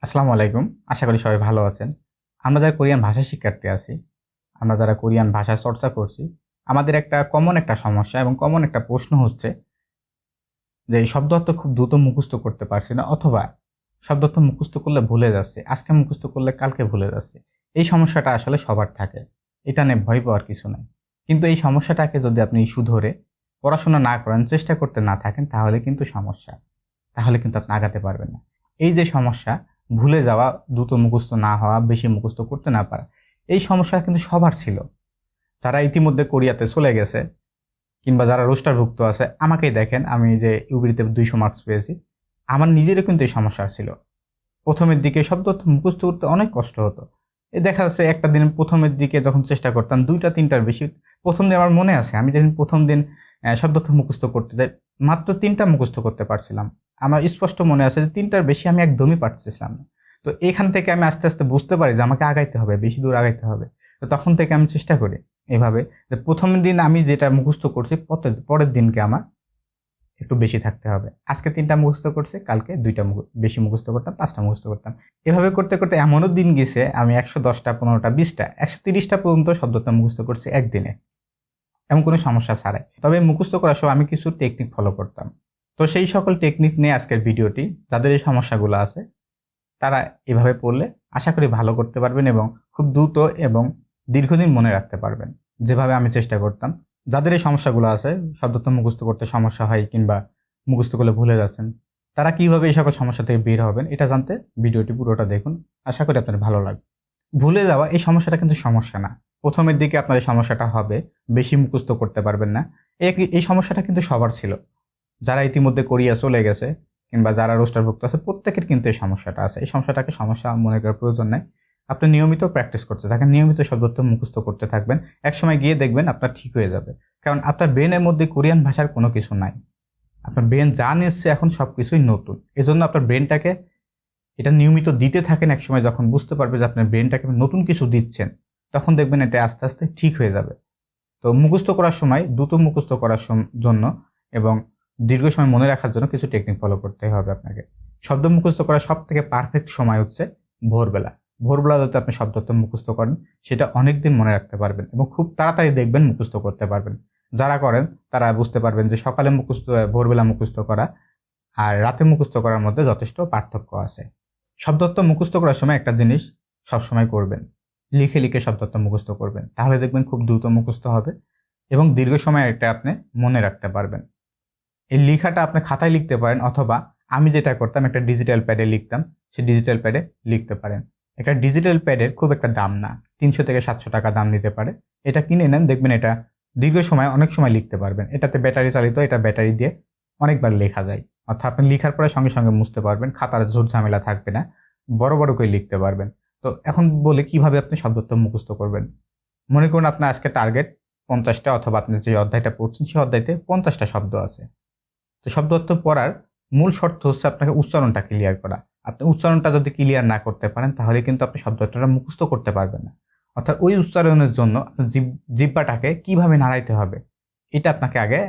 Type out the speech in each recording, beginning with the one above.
আসসালামু আলাইকুম। আশা করি সবাই ভালো আছেন। আমরা যারা কোরিয়ান ভাষা শিক্ষার্থী আছি, আমরা যারা কোরিয়ান ভাষা চর্চা করছি, আমাদের একটা কমন একটা সমস্যা এবং কমন একটা প্রশ্ন হচ্ছে যে এই শব্দ অর্থ খুব দ্রুত মুখস্থ করতে পারছি না, অথবা শব্দ অর্থ মুখস্থ করলে ভুলে যাচ্ছে, আজকে মুখস্থ করলে কালকে ভুলে যাচ্ছে। এই সমস্যাটা আসলে সবার থাকে, এটা নিয়ে ভয় পাওয়ার কিছু নাই। কিন্তু এই সমস্যাটাকে যদি আপনি সুধরে পড়াশোনা না করেন, চেষ্টা করতে না থাকেন, তাহলে কিন্তু সমস্যা, তাহলে কিন্তু আপনি আগাতে পারবেন না। এই যে সমস্যা, ভুলে যাওয়া, দ্রুত মুখস্থ না হওয়া, বেশি মুখস্থ করতে না পারা, এই সমস্যা কিন্তু সবার ছিল। যারা ইতিমধ্যে কোরিয়াতে চলে গেছে কিংবা যারা রোস্টারভুক্ত আছে, আমাকেই দেখেন, আমি যে ইউবিটিতে 200 মার্কস পেয়েছি, আমার নিজেরও কিন্তু এই সমস্যা ছিল। প্রথমের দিকে শব্দ মুখস্থ করতে অনেক কষ্ট হতো। দেখা যাচ্ছে একটা দিন প্রথমের দিকে যখন চেষ্টা করতাম 2-3টার বেশি, প্রথম দিন আমার মনে আছে আমি যেদিন প্রথম দিন শব্দ মুখস্থ করতে যাই, মাত্র 3টা মুখস্থ করতে পারছিলাম। আমার স্পষ্ট মনে আছে যে 3টার বেশি আমি একদমই পারছিলাম না। তো এখান থেকে আমি আস্তে আস্তে বুঝতে পারি যে আমাকে আগাইতে হবে, বেশি দূর আগাইতে হবে। তো তখন থেকে আমি চেষ্টা করি এভাবে যে প্রথম দিন আমি যেটা মুখস্থ করছি পরের দিনকে আমার একটু বেশি থাকতে হবে। আজকে 3টা মুখস্থ করছি, কালকে 2টা বেশি মুখস্থ করতাম, 5টা মুখস্থ করতাম। এভাবে করতে করতে এমনও দিন গেছে আমি 110টা, 15টা, 20টা, 130টা পর্যন্ত শব্দটা মুখস্থ করছি একদিনে, এমন কোনো সমস্যা ছাড়াই। তবে মুখস্থ করার সময় আমি কিছু টেকনিক ফলো করতাম। তো সেই সকল টেকনিক নিয়ে আজকের ভিডিওটি। যাদের এই সমস্যাগুলো আছে তারা এভাবে পড়লে আশা করি ভালো করতে পারবেন এবং খুব দ্রুত এবং দীর্ঘদিন মনে রাখতে পারবেন, যেভাবে আমি চেষ্টা করতাম। যাদের এই সমস্যাগুলো আছে, শব্দ মুখস্থ করতে সমস্যা হয় কিংবা মুখস্থ করলে ভুলে যাচ্ছেন, তারা কিভাবে এই সকল সমস্যা থেকে বের হবেন, এটা জানতে ভিডিওটি পুরোটা দেখুন। আশা করি আপনার ভালো লাগবে। ভুলে যাওয়া এই সমস্যাটা কিন্তু সমস্যা না। প্রথমের দিকে আপনার এই সমস্যাটা হবে, বেশি মুখস্থ করতে পারবেন না। এই সমস্যাটা কিন্তু সবার ছিল। যারা ইতিমধ্যে কোরিয়া চলে গেছে কিংবা যারা রোস্টারভুক্ত আছে, প্রত্যেকের কিন্তু এই সমস্যাটা আছে। এই সমস্যাটাকে সমস্যা মনে করার প্রয়োজন নাই। আপনি নিয়মিত প্র্যাকটিস করতে থাকেন, নিয়মিত শব্দ মুখস্থ করতে থাকবেন, একসময় গিয়ে দেখবেন আপনার ঠিক হয়ে যাবে। কারণ আপনার ব্রেনের মধ্যে কোরিয়ান ভাষার কোনো কিছু নাই। আপনার ব্রেন যা নিচ্ছে এখন সব কিছুই নতুন। এজন্য আপনার ব্রেনটাকে এটা নিয়মিত দিতে থাকেন। একসময় যখন বুঝতে পারবে যে আপনার ব্রেনটাকে নতুন কিছু দিচ্ছেন, তখন দেখবেন এটা আস্তে আস্তে ঠিক হয়ে যাবে। তো মুখস্থ করার সময়, দ্রুত মুখস্থ করার জন্য এবং দীর্ঘ সময় মনে রাখার জন্য কিছু টেকনিক ফলো করতে হবে আপনাকে। শব্দ মুখস্থ করার সব থেকে পারফেক্ট সময় হচ্ছে ভোরবেলা। ভোরবেলা যদি আপনি শব্দ মুখস্থ করেন, সেটা অনেক দিন মনে রাখতে পারবেন এবং খুব তাড়াতাড়ি দেখবেন মুখস্থ করতে পারবেন। যারা করেন তারা বুঝতে পারবেন যে সকালে মুখস্থ, ভোরবেলা মুখস্থ করা আর রাতে মুখস্থ করার মধ্যে যথেষ্ট পার্থক্য আছে। শব্দত্ব মুখস্থ করার সময় একটা জিনিস সবসময় করবেন, লিখে লিখে শব্দত্ব মুখস্থ করবেন। তাহলে দেখবেন খুব দ্রুত মুখস্থ হবে এবং দীর্ঘ সময় এটা আপনি মনে রাখতে পারবেন। এই লেখাটা আপনি খাতায় লিখতে পারেন, অথবা আমি যেটা করতাম একটা ডিজিটাল প্যাডে লিখতাম, সেই ডিজিটাল প্যাডে লিখতে পারেন। একটা ডিজিটাল প্যাডের খুব একটা দাম না, 300 থেকে 700 টাকা দাম নিতে পারে। এটা কিনে নেন, দেখবেন এটা দীর্ঘ সময় অনেক সময় লিখতে পারবেন। এটাতে ব্যাটারি চালিত, এটা ব্যাটারি দিয়ে অনেকবার লেখা যায়। অর্থাৎ আপনি লেখার পরে সঙ্গে সঙ্গে মুছতে পারবেন, খাতার ঝুট ঝামেলা থাকবে না, বড় বড় করে লিখতে পারবেন। তো এখন বলে কিভাবে আপনি শব্দত্ব মুখস্থ করবেন। মনে করুন আপনার আজকে টার্গেট 50টা, অথবা আপনি যে অধ্যায়টা পড়ছেন সেই অধ্যায়তে 50টা শব্দ আছে। তো শব্দ অর্থ পড়ার মূল শর্ত হচ্ছে আপনাকে উচ্চারণটা ক্লিয়ার করা। আপনি উচ্চারণটা যদি ক্লিয়ার না করতে পারেন, তাহলে কিন্তু আপনি শব্দ অর্থটা মুখস্থ করতে পারবেন না। অর্থাৎ ওই উচ্চারণের জন্য জিহ্বাটাকে কিভাবে নাড়াইতে হবে, এটা আপনাকে আগে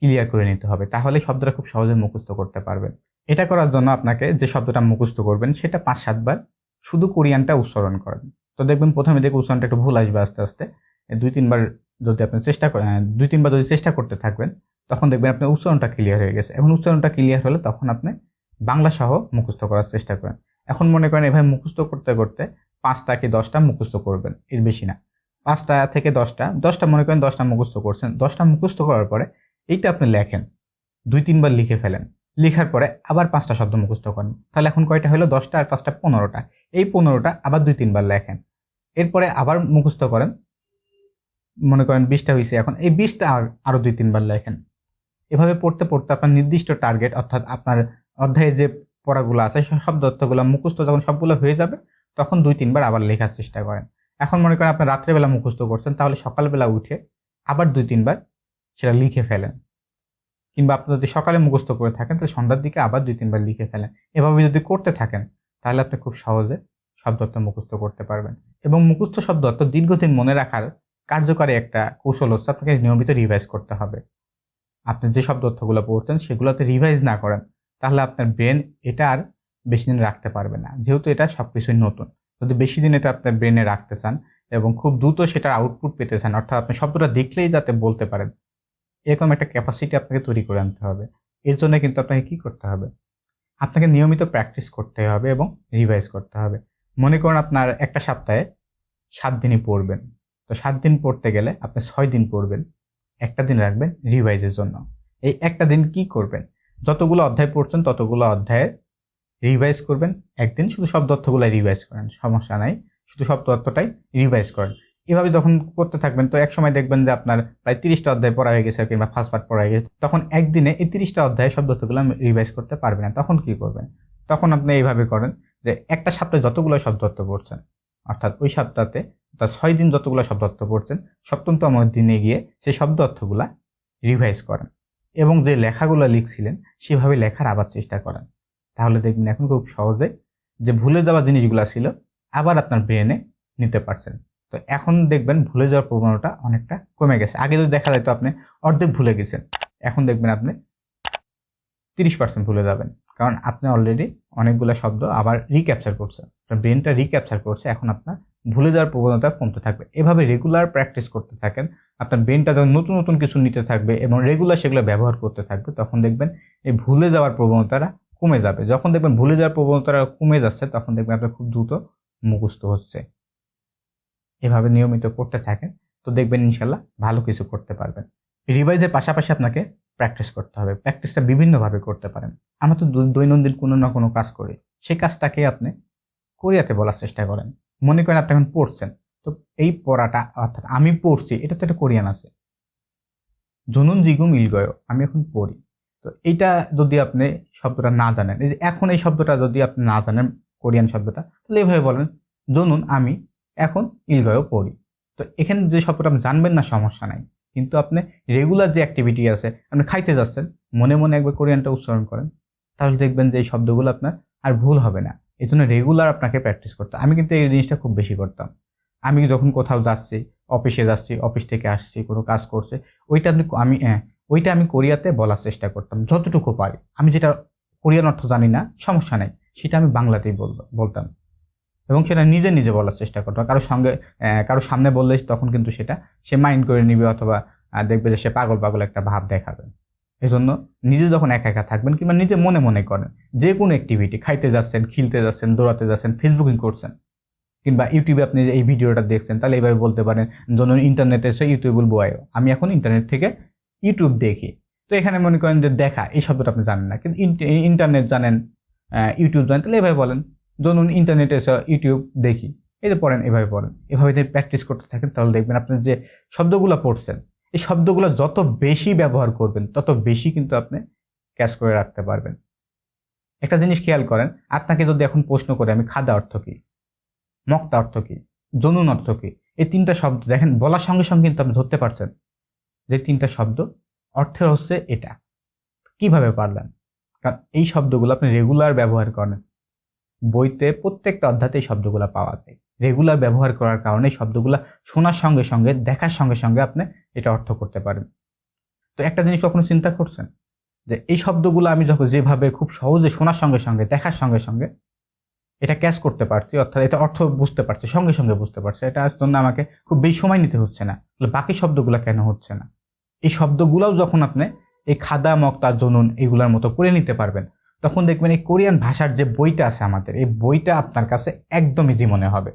ক্লিয়ার করে নিতে হবে। তাহলে শব্দটা খুব সহজে মুখস্থ করতে পারবেন। এটা করার জন্য আপনাকে যে শব্দটা মুখস্থ করবেন, সেটা 5-7 বার শুধু কোরিয়ানটা উচ্চারণ করেন। তো দেখবেন প্রথমে দেখে উচ্চারণটা একটু ভুল আসবে, আস্তে আস্তে 2-3 বার যদি আপনি চেষ্টা করেন, 2-3 বার যদি চেষ্টা করতে থাকবেন, তখন দেখবেন আপনার উচ্চারণটা ক্লিয়ার হয়ে গেছে। এখন উচ্চারণটা ক্লিয়ার হলে তখন আপনি বাংলা সহ মুখস্থ করার চেষ্টা করেন। এখন মনে করেন এভাবে মুখস্থ করতে করতে 5টা কি 10টা মুখস্থ করবেন, এর বেশি না। 5টা থেকে 10টা মনে করেন 10টা মুখস্থ করছেন। 10টা মুখস্থ করার পরে এইটা আপনি লেখেন, 2-3 বার লিখে ফেলেন। লেখার পরে আবার 5টা শব্দ মুখস্থ করেন। তাহলে এখন কয়টা হলো? 10টা আর 5টা 15টা। এই 15টা আবার 2-3 বার লেখেন। এরপরে আবার মুখস্থ করেন, মনে করেন 20টা হয়েছে। এখন এই 20টা আরো 2-3 বার লেখেন। এভাবে পড়তে পড়তে আপনার নির্দিষ্ট টার্গেট, অর্থাৎ আপনার অধ্যায়ে যে পড়াগুলো আছে শব্দ অর্থগুলো মুখস্থ যখন সবগুলো হয়ে যাবে, তখন 2-3 বার আবার লেখার চেষ্টা করেন। এখন মনে করেন আপনার রাত্রেবেলা মুখস্থ করছেন, তাহলে সকালবেলা উঠে আবার 2-3 বার সেটা লিখে ফেলেন। কিংবা আপনি যদি সকালে মুখস্থ করে থাকেন, তাহলে সন্ধ্যার দিকে আবার 2-3 বার লিখে ফেলেন। এভাবে যদি করতে থাকেন, তাহলে আপনি খুব সহজে শব্দ অর্থ মুখস্থ করতে পারবেন। এবং মুখস্থ শব্দ অর্থ দীর্ঘদিন মনে রাখার কার্যকারী একটা কৌশল হচ্ছে আপনাকে নিয়মিত রিভাইজ করতে হবে। আপনি যে শব্দ অর্থগুলো পড়ছেন সেগুলোতে রিভাইজ না করেন, তাহলে আপনার ব্রেন এটা আর বেশি দিন রাখতে পারবে না, যেহেতু এটা সব কিছুই নতুন। যদি বেশি দিন এটা আপনার ব্রেনে রাখতে চান এবং খুব দ্রুত সেটার আউটপুট পেতে চান, অর্থাৎ আপনি শব্দটা দেখলেই যাতে বলতে পারেন, এরকম একটা ক্যাপাসিটি আপনাকে তৈরি করে আনতে হবে। এর জন্য কিন্তু আপনাকে কী করতে হবে, আপনাকে নিয়মিত প্র্যাকটিস করতে হবে এবং রিভাইজ করতে হবে। মনে করুন আপনার একটা সপ্তাহে 7 দিনই পড়বেন, তো 7 দিন পড়তে গেলে আপনি 6 দিন পড়বেন, একটা দিন রাখবেন রিভাইজের জন্য। এই একটা দিন কি করবেন, যতগুলো অধ্যায় পড়ছেন ততগুলো অধ্যায়ে রিভাইজ করবেন। একদিন শুধু শব্দ অর্থগুলো রিভাইজ করেন, সমস্যা নাই, শুধু শব্দ অর্থটাই রিভাইজ করেন। এভাবে যখন করতে থাকবেন তো এক সময় দেখবেন যে আপনার প্রায় 30টা অধ্যায় পড়া হয়ে গেছে কিংবা ফার্স্ট পার্ট পড়া হয়ে গেছে। তখন একদিনে এই 30টা অধ্যায় শব্দ অর্থগুলো রিভাইজ করতে পারবেন না। তখন কি করবেন, তখন আপনি এইভাবে করেন যে একটা সপ্তাহে যতগুলো শব্দ অর্থ পড়ছেন, অর্থাৎ ওই সপ্তাহে অর্থাৎ 6 দিন যতগুলো শব্দ অর্থ পড়ছেন, 7তম দিনে গিয়ে সেই শব্দ অর্থগুলা রিভাইজ করেন এবং যে লেখাগুলো লিখছিলেন সেভাবে লেখার আবার চেষ্টা করেন। তাহলে দেখবেন এখন খুব সহজে যে ভুলে যাওয়া জিনিসগুলো ছিল আবার আপনার ব্রেনে নিতে পারছেন। তো এখন দেখবেন ভুলে যাওয়ার প্রবণতা অনেকটা কমে গেছে। আগে যদি দেখা যায় তো আপনি অর্ধেক ভুলে গেছেন, এখন দেখবেন আপনি 30% ভুলে যাবেন, কারণ আপনি অলরেডি অনেকগুলো শব্দ আবার রিক্যাপচার করছেন, ব্রেনটা রিক্যাপচার করছে। এখন আপনার ভুলে যাওয়ার প্রবণতা কমতে থাকবে। এভাবে রেগুলার প্র্যাকটিস করতে থাকেন, আপনার ব্রেনটা যখন নতুন নতুন কিছু নিতে থাকবে এবং রেগুলার সেগুলো ব্যবহার করতে থাকবে, তখন দেখবেন এই ভুলে যাওয়ার প্রবণতাটা কমে যাবে। যখন দেখবেন ভুলে যাওয়ার প্রবণতাটা কমে যাচ্ছে, তখন দেখবেন আপনার খুব দ্রুত মুখস্থ হচ্ছে। এভাবে নিয়মিত করতে থাকেন, তো দেখবেন ইনশাল্লাহ ভালো কিছু করতে পারবেন। রিভাইজের পাশাপাশি আপনাকে প্র্যাকটিস করতে হবে। প্র্যাকটিসটা বিভিন্নভাবে করতে পারেন। আমরা তো দৈনন্দিন কোনো না কোনো কাজ করি, সেই কাজটাকে আপনি কোরিয়াতে বলার চেষ্টা করেন। মনে করেন আপনি এখন পড়ছেন, তো এই পড়াটা অর্থাৎ আমি পড়ছি, এটা তো একটা কোরিয়ান আছে, জুনুন জিগুম ইলগয়, আমি এখন পড়ি। তো এইটা যদি আপনি শব্দটা না জানেন, এই যে এখন এই শব্দটা যদি আপনি না জানেন কোরিয়ান শব্দটা, তাহলে এভাবে বলেন জনুন আমি এখন ইলগয় পড়ি। তো এখানে যে শব্দটা আপনি জানবেন না সমস্যা নাই, কিন্তু আপনি রেগুলার যে অ্যাক্টিভিটি আছে, আপনি খাইতে যাচ্ছেন, মনে মনে একবার কোরিয়ানটা উচ্চারণ করেন, তাহলে দেখবেন যে এই শব্দগুলো আপনার আর ভুল হবে না। এই জন্য রেগুলার আপনাকে প্র্যাকটিস করতে। আমি কিন্তু এই জিনিসটা খুব বেশি করতাম। আমি যখন কোথাও যাচ্ছি, অফিসে যাচ্ছি, অফিস থেকে আসছি, কোনো কাজ করছে, ওইটা আমি কোরিয়াতে বলার চেষ্টা করতাম যতটুকু পারি। আমি যেটা কোরিয়ান অর্থ জানি না সমস্যা নাই, সেটা আমি বাংলাতেই বলতাম এবং সেটা নিজে নিজে বলার চেষ্টা করতাম। কারো সামনে বললে তখন কিন্তু সেটা সে মাইন্ড করে নিবে, অথবা দেখবে যে সে পাগল পাগল একটা ভাব দেখাবে। এই জন্য নিজে যখন একা একা থাকবেন কিংবা নিজে মনে মনে করেন, যে কোনো অ্যাক্টিভিটি, খাইতে যাচ্ছেন, খেলতে যাচ্ছেন, দৌড়াতে যাচ্ছেন, ফেসবুকিং করছেন, কিংবা ইউটিউবে আপনি এই ভিডিওটা দেখছেন, তাহলে এইভাবে বলতে পারেন যখন ইন্টারনেটে এসে ইউটিউব বলবো, আমি এখন ইন্টারনেট থেকে ইউটিউব দেখি। তো এখানে মনে করেন যে দেখা এই শব্দটা আপনি জানেন না, কিন্তু ইন্টারনেট জানেন, ইউটিউব জানেন, তাহলে এভাবে বলেন যখন ইন্টারনেটে এসে ইউটিউব দেখি, এই যে পড়েন, এভাবে পড়েন। এভাবে যদি প্র্যাকটিস করতে থাকেন, তাহলে দেখবেন আপনি যে শব্দগুলো পড়ছেন, এই শব্দগুলো যত বেশি ব্যবহার করবেন তত বেশি কিন্তু আপনি ক্যাচ করে রাখতে পারবেন। একটা জিনিস খেয়াল করেন, আপনাকে যদি এখন প্রশ্ন করে আমি খাদা অর্থ কী, মক্তা অর্থ কী, জনুন অর্থ কী, এই 3টা শব্দ দেখেন বলার সঙ্গে সঙ্গে কিন্তু আপনি ধরতে পারছেন যে 3টা শব্দ অর্থের হচ্ছে এটা। কিভাবে পারলেন? কারণ এই শব্দগুলো আপনি রেগুলার ব্যবহার করেন। বইতে প্রত্যেকটা অধ্যায়তে এই শব্দগুলো পাওয়া যায়। রেগুলার ব্যবহার করার কারণে এই শব্দগুলো শোনার সঙ্গে সঙ্গে, দেখার সঙ্গে সঙ্গে আপনি এটা অর্থ করতে পারেন। তো একটা জিনিস কখনো চিন্তা করছেন যে এই শব্দগুলো আমি যখন যেভাবে খুব সহজে শোনার সঙ্গে সঙ্গে, দেখার সঙ্গে সঙ্গে এটা ক্যাচ করতে পারছি, অর্থাৎ এটা অর্থ বুঝতে পারছি, সঙ্গে সঙ্গে বুঝতে পারছি, এটার জন্য আমাকে খুব বেশি সময় নিতে হচ্ছে না, বাকি শব্দগুলো কেন হচ্ছে না? এই শব্দগুলোও যখন আপনি এই খাদা, মক্তা, জনুন এগুলোর মতো করে নিতে পারবেন, তখন দেখবেন এই কোরিয়ান ভাষার যে বইটা আছে আমাদের, এই বইটা আপনার কাছে একদম ইজি মনে হবে।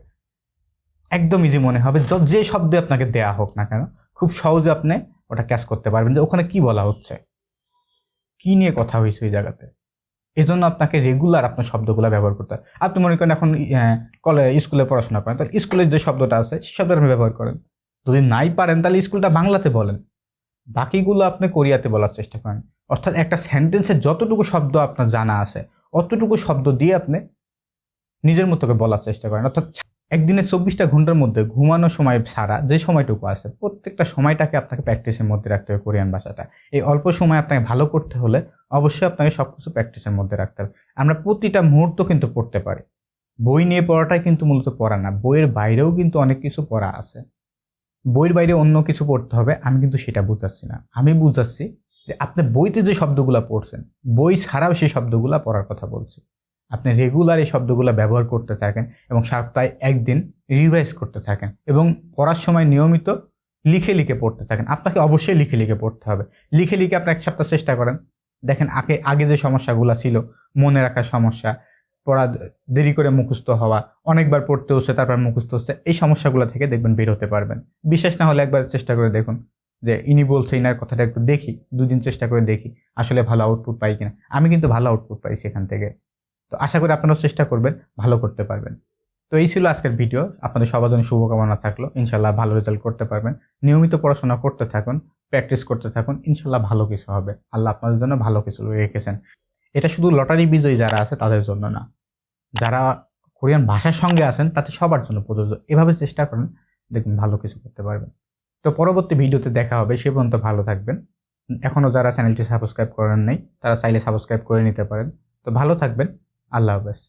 একদম ইজি মনে হবে, যে শব্দ আপনাকে দেয়া হোক না কেন, খুব সহজে আপনি ওটা ক্যাচ করতে পারবেন যে ওখানে কি বলা হচ্ছে, কি নিয়ে কথা হয়েছে ওই জায়গাতে। এই জন্য আপনাকে রেগুলার আপনার শব্দগুলো ব্যবহার করতে হয়। আপনি মনে করেন এখন স্কুলে পড়াশোনা করেন, তাহলে স্কুলের যে শব্দটা আছে সেই শব্দটা আপনি ব্যবহার করেন। যদি নাই পারেন তাহলে স্কুলটা বাংলাতে বলেন, বাকিগুলো আপনি কোরিয়াতে বলার চেষ্টা করেন। অর্থাৎ একটা সেন্টেন্সে যতটুকু শব্দ আপনার জানা আছে অতটুকু শব্দ দিয়ে আপনি নিজের মতো করে বলার চেষ্টা করেন। অর্থাৎ একদিনে 24টা ঘন্টার মধ্যে ঘুমানোর সময় ছাড়া যে সময়টুকু আছে, প্রত্যেকটা সময়টাকে আপনাকে প্র্যাকটিসের মধ্যে রাখতে হবে কোরিয়ান ভাষাটা। এই অল্প সময় আপনাকে ভালো করতে হলে অবশ্যই আপনাকে সব কিছু প্র্যাকটিসের মধ্যে রাখতে হবে। আমরা প্রতিটা মুহূর্ত কিন্তু পড়তে পারি। বই নিয়ে পড়াটাই কিন্তু মূলত পড়া না, বইয়ের বাইরেও কিন্তু অনেক কিছু পড়া আছে। বইয়ের বাইরে অন্য কিছু পড়তে হবে, আমি কিন্তু সেটা বুঝাচ্ছি না। আমি বুঝাচ্ছি যে আপনি বইতে যে শব্দগুলো পড়ছেন, বই ছাড়াও সেই শব্দগুলো পড়ার কথা বলছি। আপনি রেগুলার এই শব্দগুলো ব্যবহার করতে থাকেন এবং সপ্তাহে একদিন রিভাইজ করতে থাকেন এবং পড়ার সময় নিয়মিত লিখে লিখে পড়তে থাকেন। আপনাকে অবশ্যই লিখে লিখে পড়তে হবে। লিখে লিখে আপনি 1 সপ্তাহ চেষ্টা করেন, দেখেন আগে যে সমস্যাগুলো ছিল, মনে রাখার সমস্যা, পড়া দেরি করে মুখস্থ হওয়া, অনেকবার পড়তে হচ্ছে তারপর মুখস্থ হচ্ছে, এই সমস্যাগুলো থেকে দেখবেন বের হতে পারবেন। বিশ্বাস না হলে একবার চেষ্টা করে দেখুন যে ইনি বলছে, ইনার কথাটা একটু দেখি, 2 দিন চেষ্টা করে দেখি আসলে ভালো আউটপুট পাই কিনা। আমি কিন্তু ভালো আউটপুট পাইছি এখান থেকে। তো আশা করি আপনারাও চেষ্টা করবেন, ভালো করতে পারবেন। তো এই ছিল আজকের ভিডিও। আপনাদের সবার জন্য শুভকামনা থাকলো। ইনশাল্লাহ ভালো রেজাল্ট করতে পারবেন। নিয়মিত পড়াশোনা করতে থাকুন, প্র্যাকটিস করতে থাকুন, ইনশাল্লাহ ভালো কিছু হবে। আল্লাহ আপনাদের জন্য ভালো কিছু রেখেছেন। এটা শুধু লটারি বিজয়ী যারা আছে তাদের জন্য না, যারা কোরিয়ান ভাষার সঙ্গে আছেন তাতে সবার জন্য প্রযোজ্য। এভাবে চেষ্টা করেন, দেখুন ভালো কিছু করতে পারবেন। তো পরবর্তী ভিডিওতে দেখা হবে। সে পর্যন্ত ভালো থাকবেন। এখনও যারা চ্যানেলটি সাবস্ক্রাইব করেন নাই তারা চাইলে সাবস্ক্রাইব করে নিতে পারেন। তো ভালো থাকবেন। আল্লাহ হাফেজ।